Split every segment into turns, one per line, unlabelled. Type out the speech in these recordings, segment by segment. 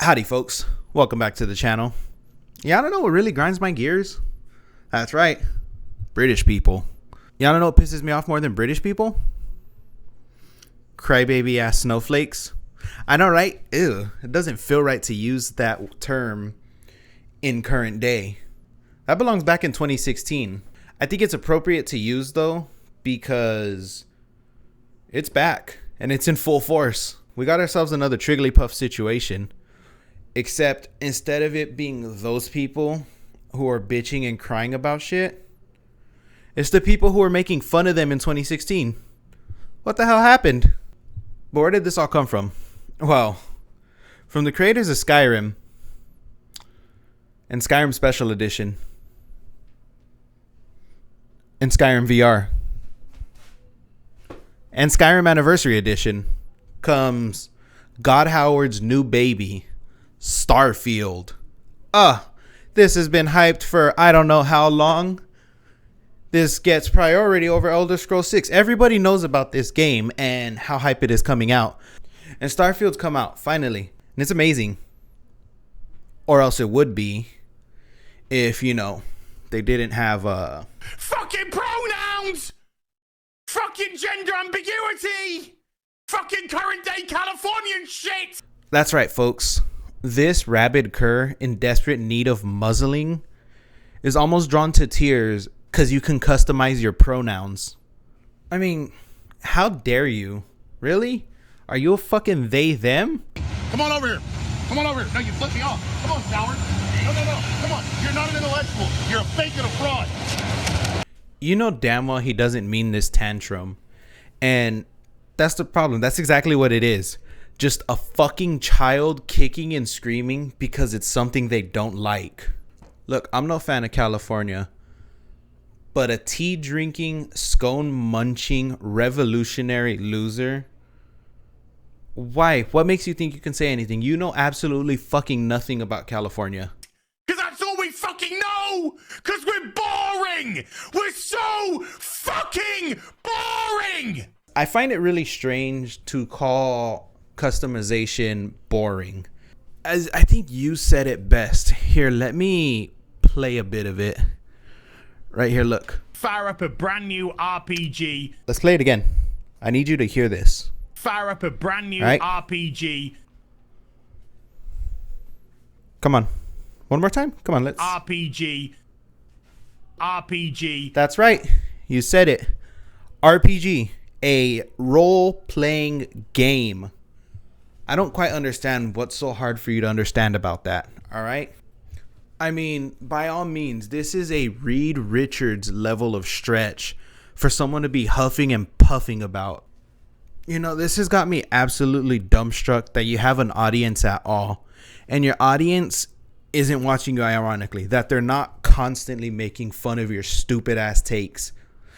Howdy folks, welcome back to the channel. Yeah, I don't know what really grinds my gears. That's right, British people. Y'all don't know what pisses me off more than British people? Crybaby ass snowflakes. I know, right? Ew, it doesn't feel right to use that term in current day. That belongs back in 2016. I think it's appropriate to use though, because it's back and it's in full force. We got ourselves another Trigglypuff situation. Except instead of it being those people who are bitching and crying about shit, it's the people who are making fun of them in 2016. What the hell happened? But where did this all come from? Well, from the creators of Skyrim and Skyrim Special Edition and Skyrim VR and Skyrim Anniversary Edition comes God Howard's new baby, Starfield. This has been hyped for I don't know how long. This gets priority over Elder Scrolls 6. Everybody knows about this game and how hype it is coming out. And Starfield's come out, finally. And it's amazing. Or else it would be if, they didn't have
fucking pronouns! Fucking gender ambiguity! Fucking current day Californian shit!
That's right, folks. This rabid cur in desperate need of muzzling is almost drawn to tears because you can customize your pronouns. I mean, how dare you? Really? Are you a fucking they, them?
Come on over here. Come on over here. No, you flipped me off. Come on, coward. No. Come on. You're not an intellectual. You're a fake and a fraud.
You know damn well he doesn't mean this tantrum. And that's the problem. That's exactly what it is. Just a fucking child kicking and screaming because it's something they don't like. Look, I'm no fan of California, but a tea drinking, scone munching, revolutionary loser. Why? What makes you think you can say anything? You know absolutely fucking nothing about California.
Because that's all we fucking know! Because we're boring! We're so fucking boring!
I find it really strange to call customization boring. As I think you said it best. Here, let me play a bit of it. Right here, look.
Fire up a brand new RPG.
Let's play it again. I need you to hear this.
Fire up a brand new RPG.
Come on. One more time. Come on, let's.
RPG.
That's right. You said it. RPG. A role-playing game. I don't quite understand what's so hard for you to understand about that. All right. I mean, by all means, this is a Reed Richards level of stretch for someone to be huffing and puffing about. This has got me absolutely dumbstruck that you have an audience at all. And your audience isn't watching you ironically. That they're not constantly making fun of your stupid ass takes.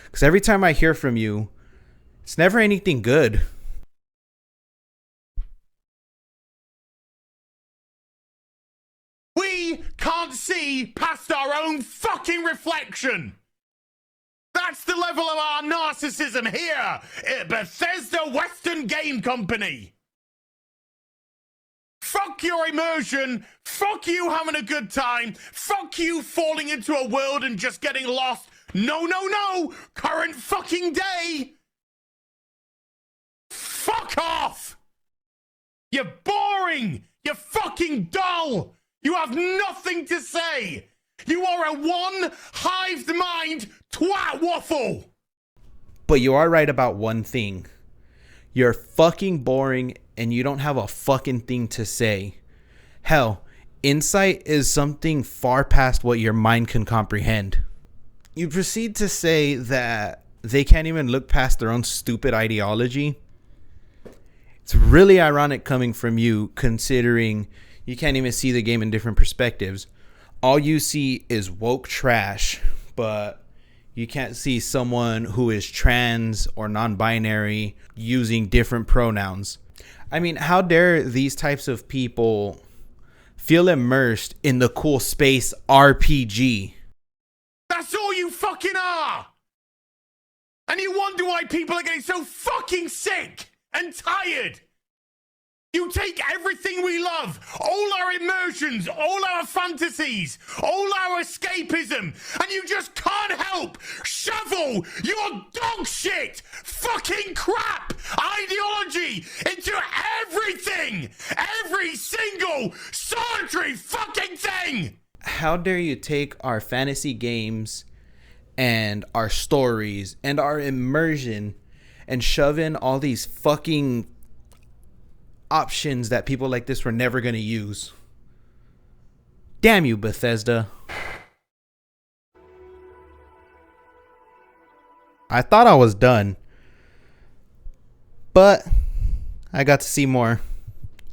Because every time I hear from you, it's never anything good.
We can't see past our own fucking reflection. That's the level of our narcissism here at Bethesda Western Game Company. Fuck your immersion. Fuck you having a good time. Fuck you falling into a world and just getting lost. No. Current fucking day. Fuck off. You're boring. You're fucking dull. You have nothing to say. You are a one-hived mind twat waffle.
But you are right about one thing. You're fucking boring and you don't have a fucking thing to say. Hell, insight is something far past what your mind can comprehend. You proceed to say that they can't even look past their own stupid ideology. It's really ironic coming from you, considering you can't even see the game in different perspectives. All you see is woke trash, but you can't see someone who is trans or non-binary using different pronouns. I mean, how dare these types of people feel immersed in the cool space RPG?
That's all you fucking are! And you wonder why people are getting so fucking sick and tired. You take everything we love, all our immersions, all our fantasies, all our escapism, and you just can't help shovel your dog shit, fucking crap ideology into everything, every single solitary fucking thing.
How dare you take our fantasy games and our stories and our immersion and shove in all these fucking options that people like this were never going to use. Damn you, Bethesda. I thought I was done, but I got to see more.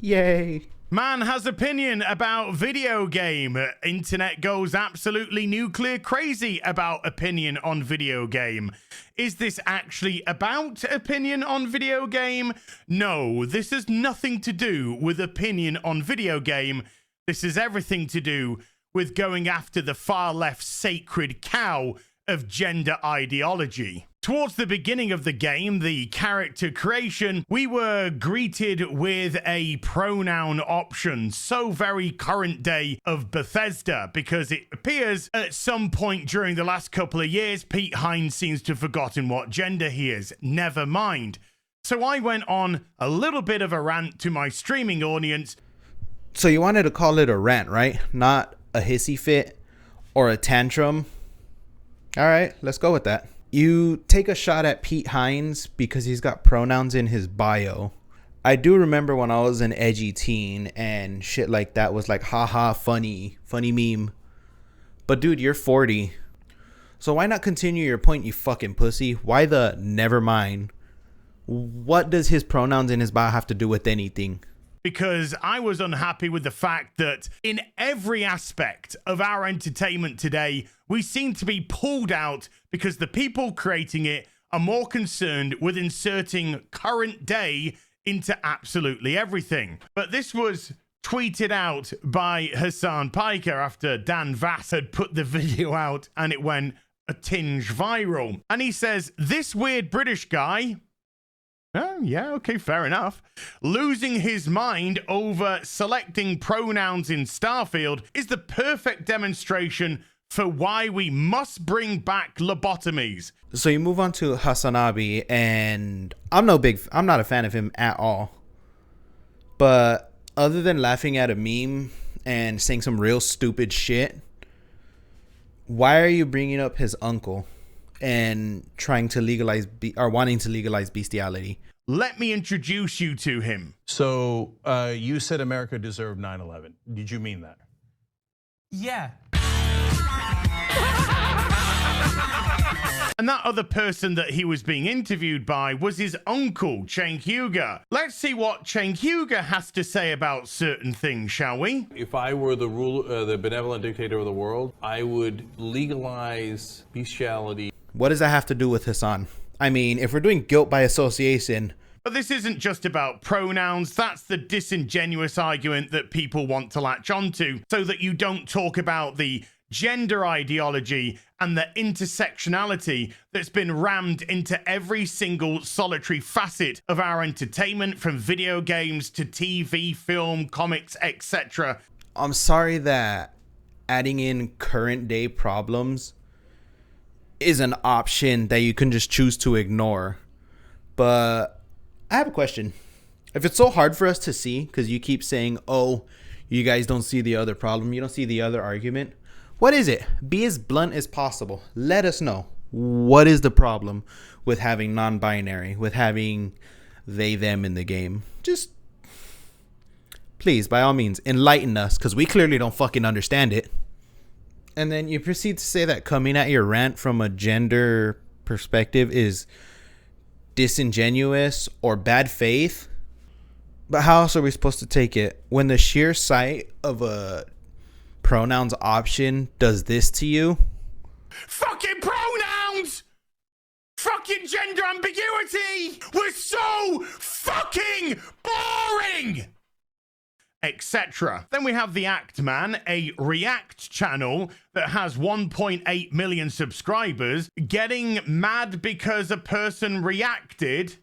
Yay.
Man has opinion about video game. Internet goes absolutely nuclear crazy about opinion on video game. Is this actually about opinion on video game? No, this has nothing to do with opinion on video game. This has everything to do with going after the far left sacred cow of gender ideology. Towards the beginning of the game, the character creation, we were greeted with a pronoun option, so very current day of Bethesda, because it appears at some point during the last couple of years, Pete Hines seems to have forgotten what gender he is. Never mind. So I went on a little bit of a rant to my streaming audience.
So you wanted to call it a rant, right? Not a hissy fit or a tantrum. All right, let's go with that. You take a shot at Pete Hines because he's got pronouns in his bio. I do remember when I was an edgy teen and shit like that was like, haha, funny meme. But dude, you're 40. So why not continue your point, you fucking pussy? Why the never mind? What does his pronouns in his bio have to do with anything?
Because I was unhappy with the fact that in every aspect of our entertainment today, we seem to be pulled out because the people creating it are more concerned with inserting current day into absolutely everything. But this was tweeted out by Hassan Piker after Dan Vass had put the video out and it went a tinge viral. And he says, this weird British guy... Oh, yeah, okay, fair enough. Losing his mind over selecting pronouns in Starfield is the perfect demonstration for why we must bring back lobotomies.
So you move on to Hasanabi, and I'm not a fan of him at all. But other than laughing at a meme and saying some real stupid shit, why are you bringing up his uncle and trying to legalize or wanting to legalize bestiality?
Let me introduce you to him.
So you said America deserved 9/11. Did you mean that?
Yeah.
And that other person that he was being interviewed by was his uncle, Cenk Uygur. Let's see what Cenk Uygur has to say about certain things, shall we?
If I were the the benevolent dictator of the world, I would legalize bestiality.
What does that have to do with Hassan? I mean, if we're doing guilt by association...
But this isn't just about pronouns. That's the disingenuous argument that people want to latch onto so that you don't talk about the gender ideology and the intersectionality that's been rammed into every single solitary facet of our entertainment, from video games to TV, film, comics, etc.
I'm sorry that adding in current day problems is an option that you can just choose to ignore. But I have a question. If it's so hard for us to see, because you keep saying, oh, you guys don't see the other problem, you don't see the other argument, what is it? Be as blunt as possible. Let us know. What is the problem with having non-binary, with having they, them in the game? Just, please, by all means, enlighten us, because we clearly don't fucking understand it. And then you proceed to say that coming at your rant from a gender perspective is disingenuous or bad faith. But how else are we supposed to take it when the sheer sight of a pronouns option does this to you?
Fucking pronouns! Fucking gender ambiguity was so fucking boring! Etc. Then we have the Act Man, a React channel that has 1.8 million subscribers, getting mad because a person reacted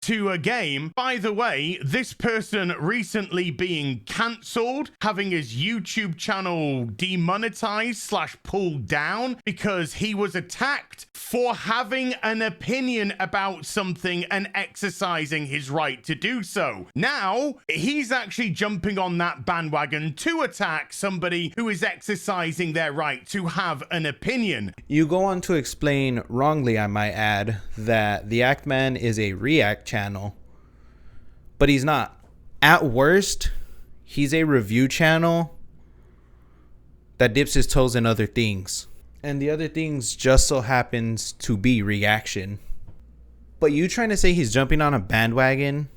to a game. By the way, this person recently being cancelled, having his YouTube channel demonetized / pulled down because he was attacked for having an opinion about something and exercising his right to do so. Now, he's actually jumping on that bandwagon to attack somebody who is exercising their right to have an opinion.
You go on to explain, wrongly I might add, that the Act Man is a react channel, but he's not. At worst, he's a review channel that dips his toes in other things. And the other things just so happens to be reaction. But you trying to say he's jumping on a bandwagon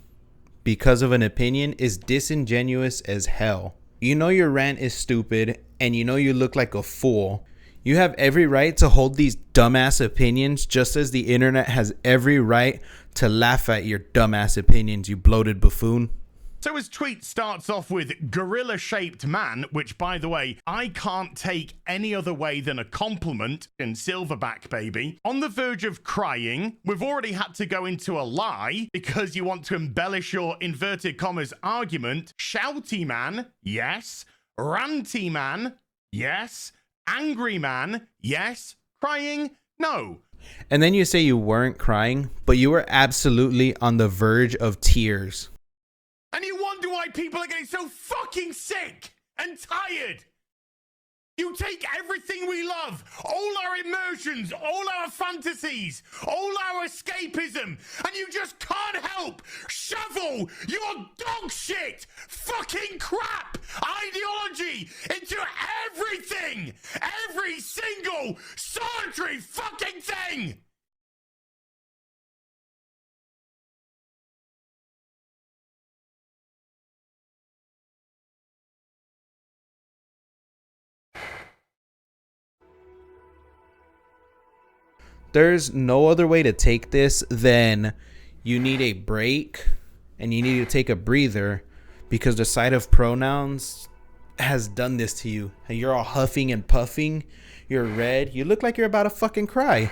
because of an opinion is disingenuous as hell. You know your rant is stupid and you know you look like a fool. You have every right to hold these dumbass opinions, just as the internet has every right to laugh at your dumbass opinions, you bloated buffoon.
So his tweet starts off with gorilla-shaped man, which, by the way, I can't take any other way than a compliment in Silverback, baby. On the verge of crying, we've already had to go into a lie because you want to embellish your inverted commas argument. Shouty man, yes. Ranty man, yes. Angry man, yes. Crying, no.
And then you say you weren't crying, but you were absolutely on the verge of tears.
And you wonder why people are getting so fucking sick and tired. You take everything we love, all our emotions, all our fantasies, all our escapism, and you just can't help shovel your dog shit, fucking crap ideology into everything, every single solitary fucking thing.
There's no other way to take this than you need a break and you need to take a breather because the sight of pronouns has done this to you. And you're all huffing and puffing. You're red. You look like you're about to fucking cry.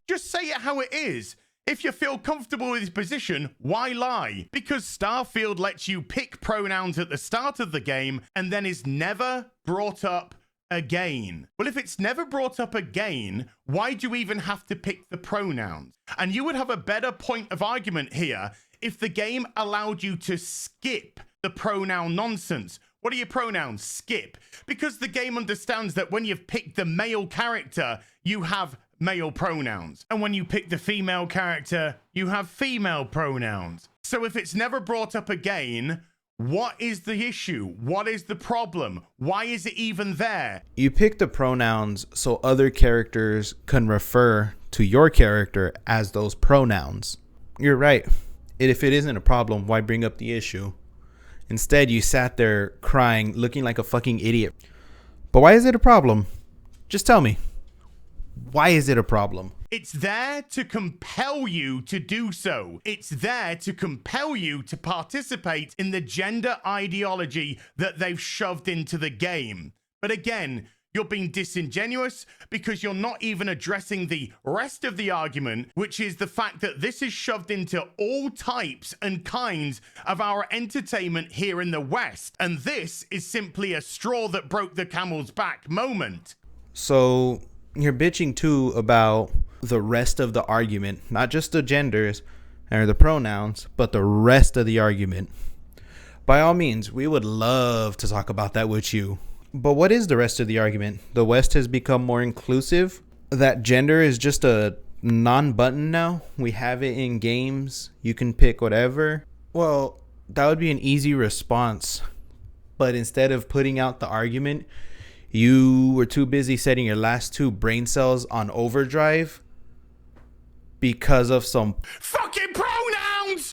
Just say it how it is. If you feel comfortable with his position, why lie? Because Starfield lets you pick pronouns at the start of the game and then is never brought up again. Well, if it's never brought up again, why do you even have to pick the pronouns? And you would have a better point of argument here if the game allowed you to skip the pronoun nonsense. What are your pronouns? Skip. Because the game understands that when you've picked the male character, you have male pronouns. And when you pick the female character, you have female pronouns. So if it's never brought up again, what is the issue? What is the problem? Why is it even there?
You pick the pronouns so other characters can refer to your character as those pronouns. You're right. If it isn't a problem, why bring up the issue? Instead, you sat there crying, looking like a fucking idiot. But why is it a problem? Just tell me. Why is it a problem?
It's there to compel you to do so. It's there to compel you to participate in the gender ideology that they've shoved into the game. But again, you're being disingenuous because you're not even addressing the rest of the argument, which is the fact that this is shoved into all types and kinds of our entertainment here in the West. And this is simply a straw that broke the camel's back moment.
So you're bitching too about the rest of the argument, not just the genders or the pronouns, but the rest of the argument. By all means, we would love to talk about that with you. But what is the rest of the argument? The West has become more inclusive. That gender is just a non-button now. We have it in games. You can pick whatever. Well, that would be an easy response. But instead of putting out the argument, you were too busy setting your last two brain cells on overdrive because of some
fucking